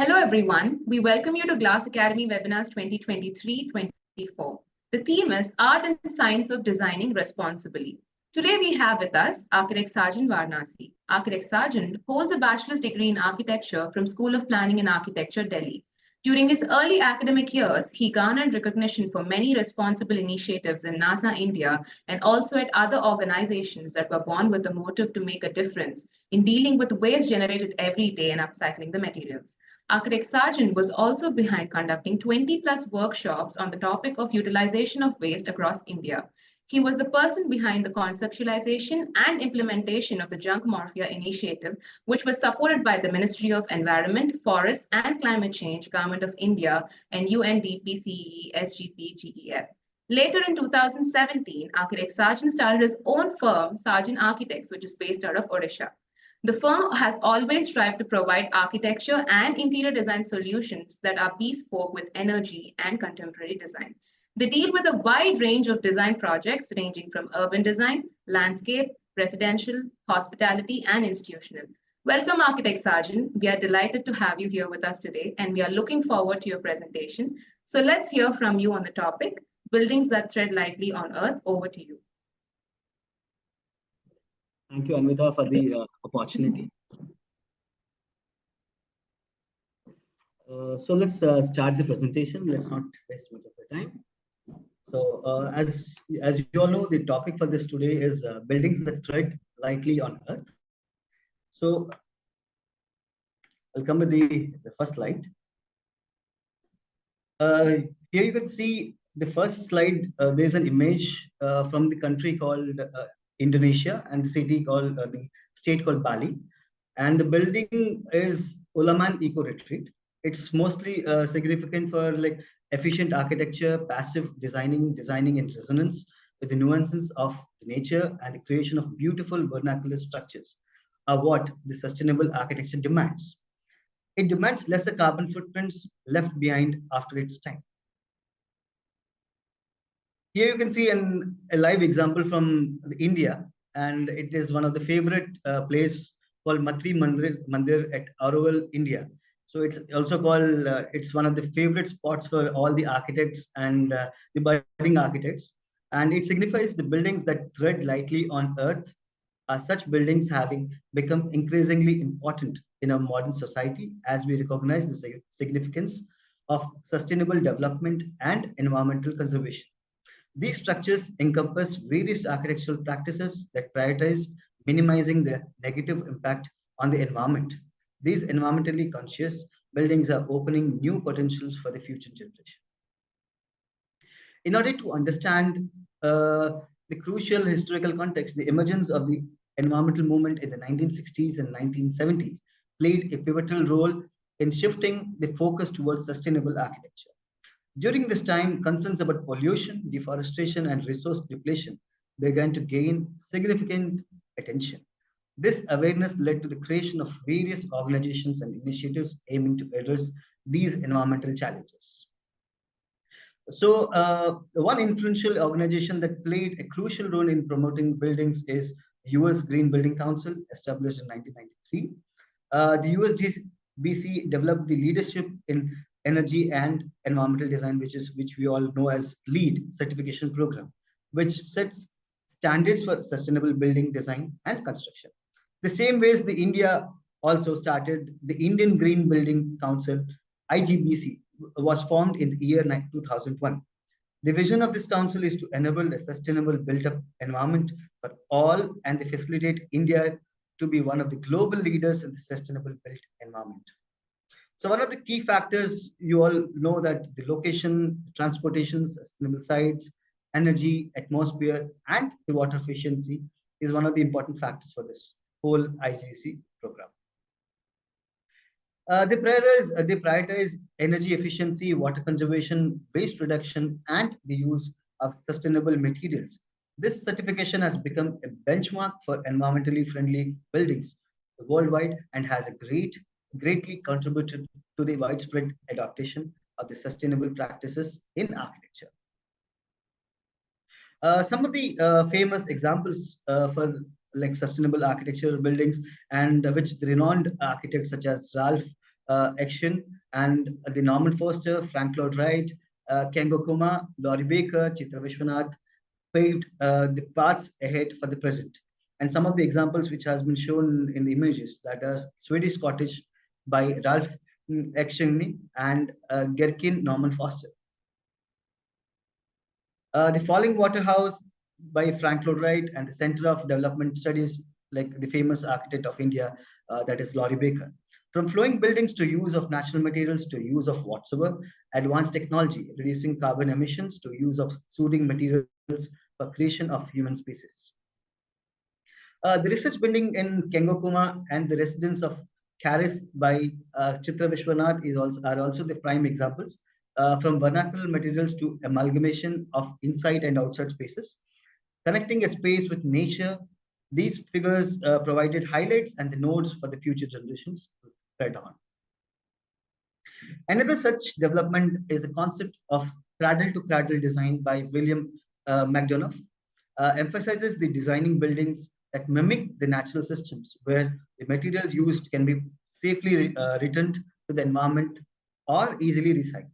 Hello everyone, we welcome you to Glass Academy Webinars 2023-24. The theme is Art and Science of Designing Responsibly. Today we have with us Ar.Saajan Vaaranasi. Ar.Saajan holds a bachelor's degree in architecture from School of Planning and Architecture, Delhi. During his early academic years, he garnered recognition for many responsible initiatives in NASA India and also at other organizations that were born with the motive to make a difference in dealing with waste generated every day and upcycling the materials. Ar.Saajan was also behind conducting 20 plus workshops on the topic of utilization of waste across India. He was the person behind the conceptualization and implementation of the Junk Mafia initiative, which was supported by the Ministry of Environment, Forests and Climate Change, Government of India, and UNDP CEE SGP GEF. Later in 2017, Ar.Saajan started his own firm, Saajan Architects, which is based out of Odisha. The firm has always strived to provide architecture and interior design solutions that are bespoke with energy and contemporary design. They deal with a wide range of design projects ranging from urban design, landscape, residential, hospitality, and institutional. Welcome, Ar.Saajan. We are delighted to have you here with us today, and we are looking forward to your presentation. So let's hear from you on the topic, Buildings That Tread Lightly on Earth. Over to you. Thank you, Anvita, for the opportunity. So let's start the presentation. Let's not waste much of the time. So as you all know, the topic for this today is buildings that tread lightly on Earth. So I'll come with the first slide. Here you can see the first slide. There's an image from the country called Indonesia and the city called the state called Bali, and the building is Ulaman Eco Retreat. It's mostly significant for like efficient architecture, passive designing in resonance with the nuances of nature, and the creation of beautiful vernacular structures are what the sustainable architecture demands. It demands lesser carbon footprints left behind after its time. Here you can see a live example from India, and it is one of the favorite place called Matri Mandir at Araval, India. So it's also called, it's one of the favorite spots for all the architects and the budding architects. And it signifies the buildings that tread lightly on earth are such buildings having become increasingly important in our modern society as we recognize the significance of sustainable development and environmental conservation. These structures encompass various architectural practices that prioritize minimizing their negative impact on the environment. These environmentally conscious buildings are opening new potentials for the future generation. In order to understand the crucial historical context, the emergence of the environmental movement in the 1960s and 1970s played a pivotal role in shifting the focus towards sustainable architecture. During this time, concerns about pollution, deforestation, and resource depletion began to gain significant attention. This awareness led to the creation of various organizations and initiatives aiming to address these environmental challenges. So, one influential organization that played a crucial role in promoting buildings is US Green Building Council, established in 1993. The USGBC developed the leadership in energy and environmental design, which we all know as LEED certification program, which sets standards for sustainable building design and construction. The same ways the India also started the Indian Green Building Council, IGBC, was formed in the year 2001. The vision of this council is to enable a sustainable built-up environment for all and to facilitate India to be one of the global leaders in the sustainable built environment. So one of the key factors, you all know that the location, transportation, sustainable sites, energy, atmosphere, and the water efficiency is one of the important factors for this whole IGC program. They prioritize energy efficiency, water conservation, waste reduction, and the use of sustainable materials. This certification has become a benchmark for environmentally friendly buildings worldwide and has greatly contributed to the widespread adoption of the sustainable practices in architecture. Some of the famous examples for like sustainable architectural buildings, and which the renowned architects such as Ralph Action, and the Norman Foster, Frank Lloyd Wright, Kengo Kuma, Laurie Baker, Chitra Vishwanath paved the paths ahead for the present. And some of the examples which has been shown in the images that are Swedish Cottage by Ralph Ekshengni and Gerkin Norman Foster. The Falling Waterhouse by Frank Lloyd Wright and the Center of Development Studies, like the famous architect of India, that is Laurie Baker. From flowing buildings to use of natural materials to use of whatsoever, advanced technology, reducing carbon emissions to use of soothing materials for creation of human species. The research building in Kengokuma and the residence of Caris by Chitra Vishwanath are also the prime examples. From vernacular materials to amalgamation of inside and outside spaces, connecting a space with nature, these figures provided highlights and the nodes for the future generations to tread on. Another such development is the concept of cradle-to-cradle design by William McDonough, emphasizes the designing buildings that mimic the natural systems where the materials used can be safely returned to the environment or easily recycled.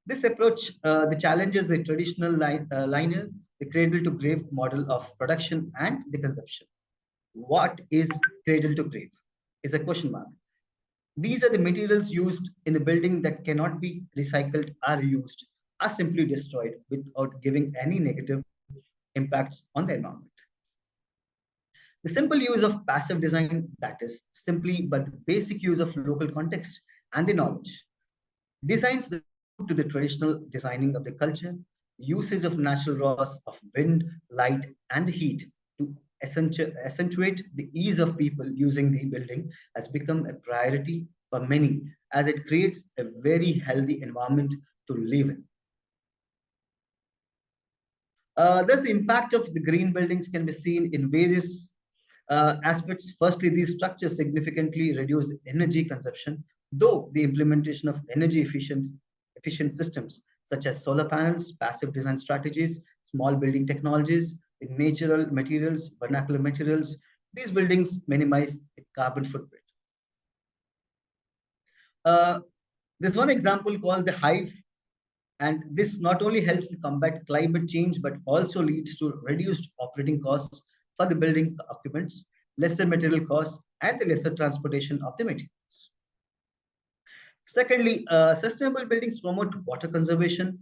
This approach the challenges the traditional linear, the cradle-to-grave model of production and the consumption. What is cradle-to-grave? Is a question mark. These are the materials used in the building that cannot be recycled or reused, are simply destroyed without giving any negative impacts on the environment. The simple use of passive design, that is simply but the basic use of local context and the knowledge. Designs that to the traditional designing of the culture, usage of natural raws of wind, light, and heat to accentuate the ease of people using the building has become a priority for many as it creates a very healthy environment to live in. Thus, the impact of the green buildings can be seen in various aspects. Firstly, these structures significantly reduce energy consumption, though the implementation of energy efficient systems such as solar panels, passive design strategies, small building technologies, natural materials, vernacular materials, these buildings minimize the carbon footprint. There's one example called the hive, and this not only helps to combat climate change, but also leads to reduced operating costs for the building occupants, lesser material costs, and the lesser transportation of the materials. Secondly, sustainable buildings promote water conservation,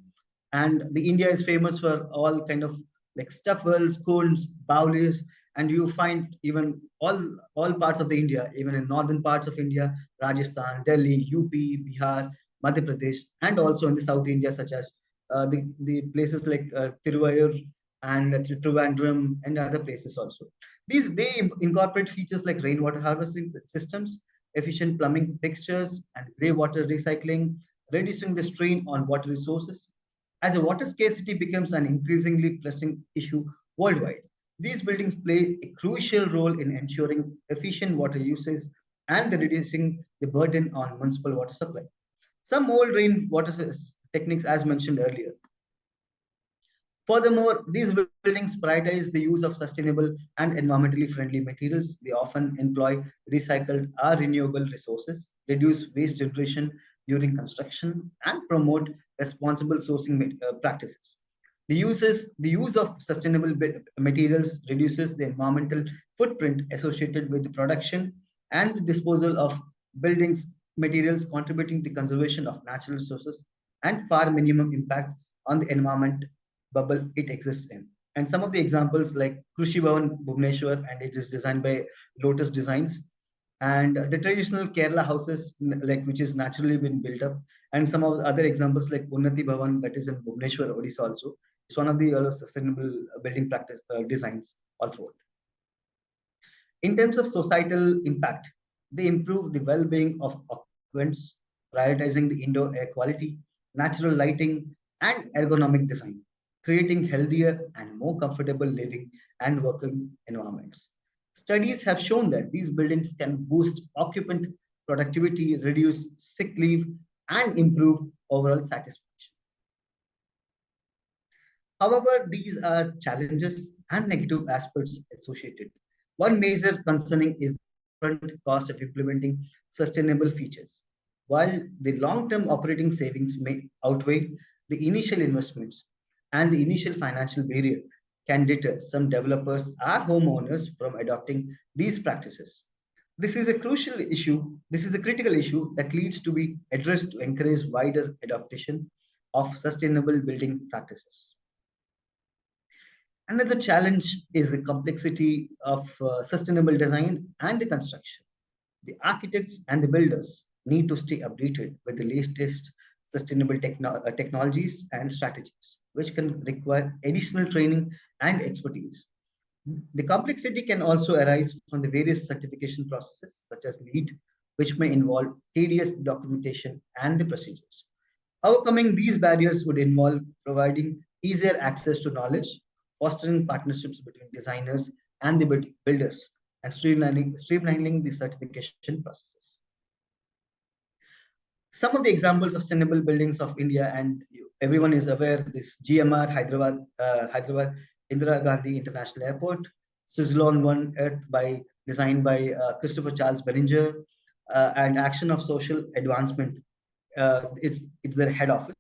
and the India is famous for all kind of like stuff wells, cones, bowlies, and you find even all parts of the India, even in northern parts of India, Rajasthan, Delhi, UP, Bihar, Madhya Pradesh, and also in the South India, such as the places like Tiruvayur and Trivandrum and other places also. They incorporate features like rainwater harvesting systems, efficient plumbing fixtures, and grey water recycling, reducing the strain on water resources. As a water scarcity becomes an increasingly pressing issue worldwide, these buildings play a crucial role in ensuring efficient water usage and reducing the burden on municipal water supply. Some old rainwater techniques, as mentioned earlier. Furthermore, these buildings prioritize the use of sustainable and environmentally friendly materials. They often employ recycled or renewable resources, reduce waste generation during construction, and promote responsible sourcing practices. The use of sustainable materials reduces the environmental footprint associated with the production and disposal of buildings materials, contributing to conservation of natural resources and far minimum impact on the environment bubble it exists in. And some of the examples like Krushi Bhavan Bhubaneswar, and it is designed by Lotus Designs, and the traditional Kerala houses like which is naturally been built up, and some of the other examples like Unnati Bhavan that is in Bhubaneswar, Odisha also. It's one of the sustainable building practice designs all throughout. In terms of societal impact, they improve the well-being of occupants, prioritizing the indoor air quality, natural lighting, and ergonomic design, creating healthier and more comfortable living and working environments. Studies have shown that these buildings can boost occupant productivity, reduce sick leave, and improve overall satisfaction. However, these are challenges and negative aspects associated. One major concerning is the current cost of implementing sustainable features. while the long-term operating savings may outweigh the initial investments and the initial financial barrier can deter some developers or homeowners from adopting these practices. This is a crucial issue. This is a critical issue that needs to be addressed to encourage wider adoption of sustainable building practices. Another challenge is the complexity of sustainable design and the construction. The architects and the builders need to stay updated with the latest sustainable technologies and strategies, which can require additional training and expertise. The complexity can also arise from the various certification processes, such as LEED, which may involve tedious documentation and the procedures. Overcoming these barriers would involve providing easier access to knowledge, fostering partnerships between designers and the builders, and streamlining the certification processes. Some of the examples of sustainable buildings of India, and everyone is aware, this GMR Hyderabad Indira Gandhi International Airport, Switzerland One Earth by designed by Christopher Charles Bellinger, and Action of Social Advancement. It's their head office.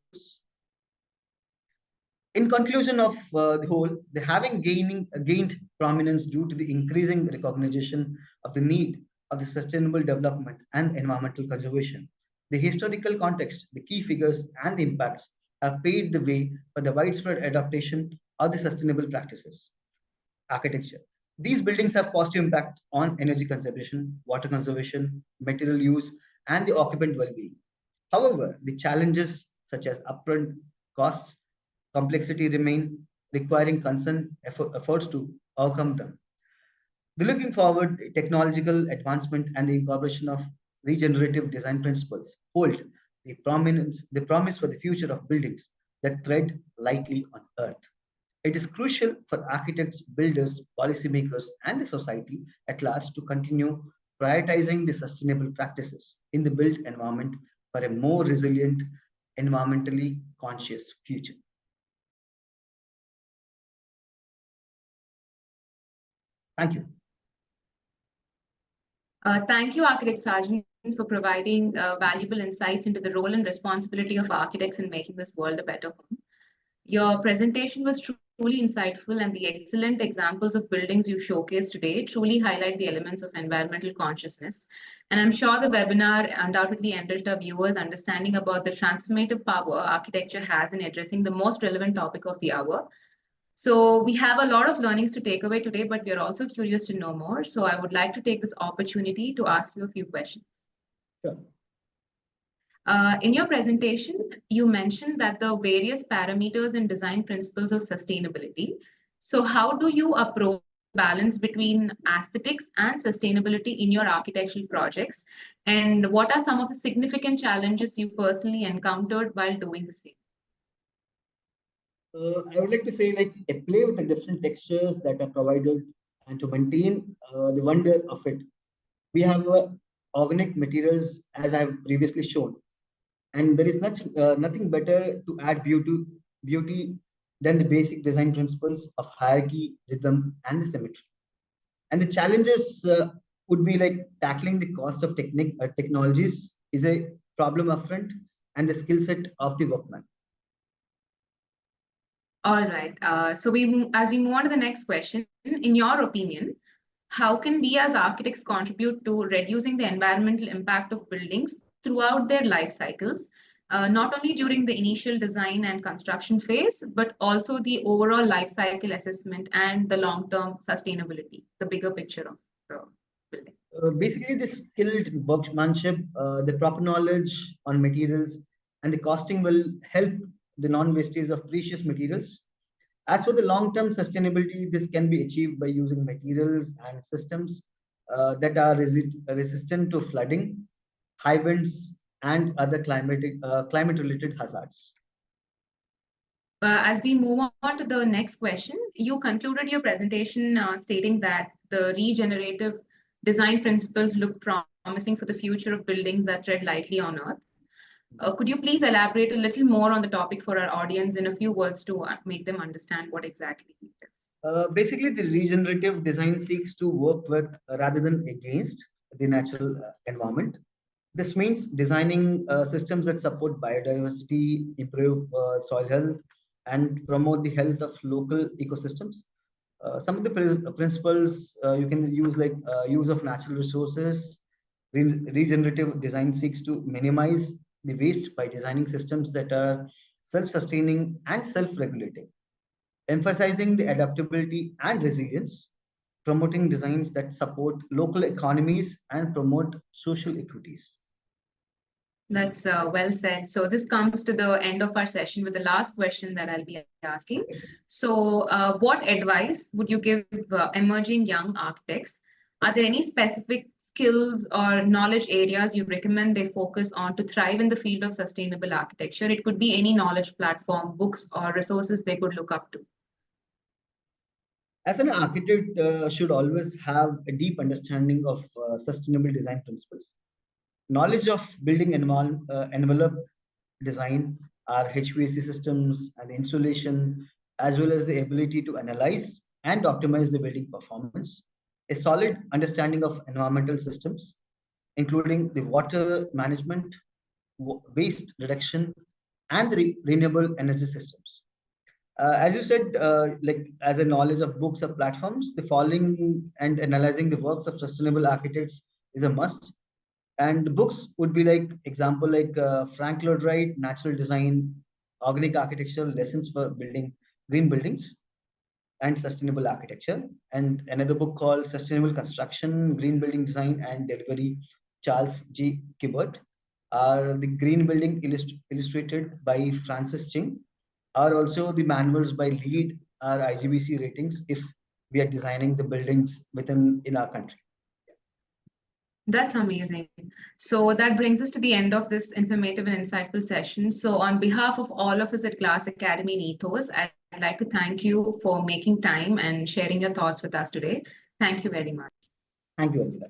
In conclusion of the whole, the having gained prominence due to the increasing recognition of the need of the sustainable development and environmental conservation. The historical context, the key figures, and the impacts have paved the way for the widespread adaptation of the sustainable practices. Architecture. These buildings have positive impact on energy conservation, water conservation, material use, and the occupant well-being. However, the challenges such as upfront costs, complexity remain, requiring concerned efforts to overcome them. Looking forward, technological advancement and the incorporation of regenerative design principles hold the promise for the future of buildings that tread lightly on earth. It is crucial for architects, builders, policymakers, and the society at large to continue prioritizing the sustainable practices in the built environment for a more resilient, environmentally conscious future. Thank you. Thank you, Ar.Saajan, for providing valuable insights into the role and responsibility of architects in making this world a better home. Your presentation was truly insightful, and the excellent examples of buildings you showcased today truly highlight the elements of environmental consciousness. And I'm sure the webinar undoubtedly enriched our viewers' understanding about the transformative power architecture has in addressing the most relevant topic of the hour. So we have a lot of learnings to take away today, but we're also curious to know more. So I would like to take this opportunity to ask you a few questions. Sure. In your presentation, you mentioned that the various parameters and design principles of sustainability. So how do you approach balance between aesthetics and sustainability in your architectural projects? And what are some of the significant challenges you personally encountered while doing the same? I would like to say, like, a play with the different textures that are provided and to maintain the wonder of it. We have organic materials, as I have previously shown, and there is nothing better to add beauty than the basic design principles of hierarchy, rhythm, and the symmetry. And the challenges would be like tackling the cost of technologies is a problem upfront, and the skill set of the workman. All right. So as we move on to the next question, in your opinion, how can we as architects contribute to reducing the environmental impact of buildings throughout their life cycles, not only during the initial design and construction phase, but also the overall life cycle assessment and the long-term sustainability, the bigger picture of the building? Basically, the skilled workmanship, the proper knowledge on materials, and the costing will help the non-wastage of precious materials. As for the long-term sustainability, this can be achieved by using materials and systems that are resistant to flooding, high winds, and other climate-related hazards. As we move on to the next question, you concluded your presentation stating that the regenerative design principles look promising for the future of buildings that tread lightly on earth. Could you please elaborate a little more on the topic for our audience in a few words to make them understand what exactly it is? Basically, the regenerative design seeks to work with rather than against the natural environment. This means designing systems that support biodiversity, improve soil health, and promote the health of local ecosystems. Some of the principles you can use, like use of natural resources. Regenerative design seeks to minimize the waste by designing systems that are self-sustaining and self-regulating, emphasizing the adaptability and resilience, promoting designs that support local economies and promote social equities. That's well said. So this comes to the end of our session with the last question that I'll be asking. So what advice would you give emerging young architects? Are there any specific skills or knowledge areas you recommend they focus on to thrive in the field of sustainable architecture? It could be any knowledge platform, books, or resources they could look up to. As an architect, should always have a deep understanding of sustainable design principles. Knowledge of building envelope design, our HVAC systems and insulation, as well as the ability to analyze and optimize the building performance. A solid understanding of environmental systems, including the water management, waste reduction, and the renewable energy systems. As you said, like as a knowledge of books or platforms, the following and analyzing the works of sustainable architects is a must. And books would be like example like Frank Lloyd Wright, Natural Design, Organic Architecture, Lessons for Building Green Buildings and Sustainable Architecture. And another book called Sustainable Construction, Green Building Design and Delivery, Charles G. Kibbert. The Green Building illustrated by Francis Ching are also the manuals by LEED, our IGBC ratings if we are designing the buildings in our country. That's amazing. So that brings us to the end of this informative and insightful session. So on behalf of all of us at Glass Academy and Ethos, I'd like to thank you for making time and sharing your thoughts with us today. Thank you very much. Thank you, Anita.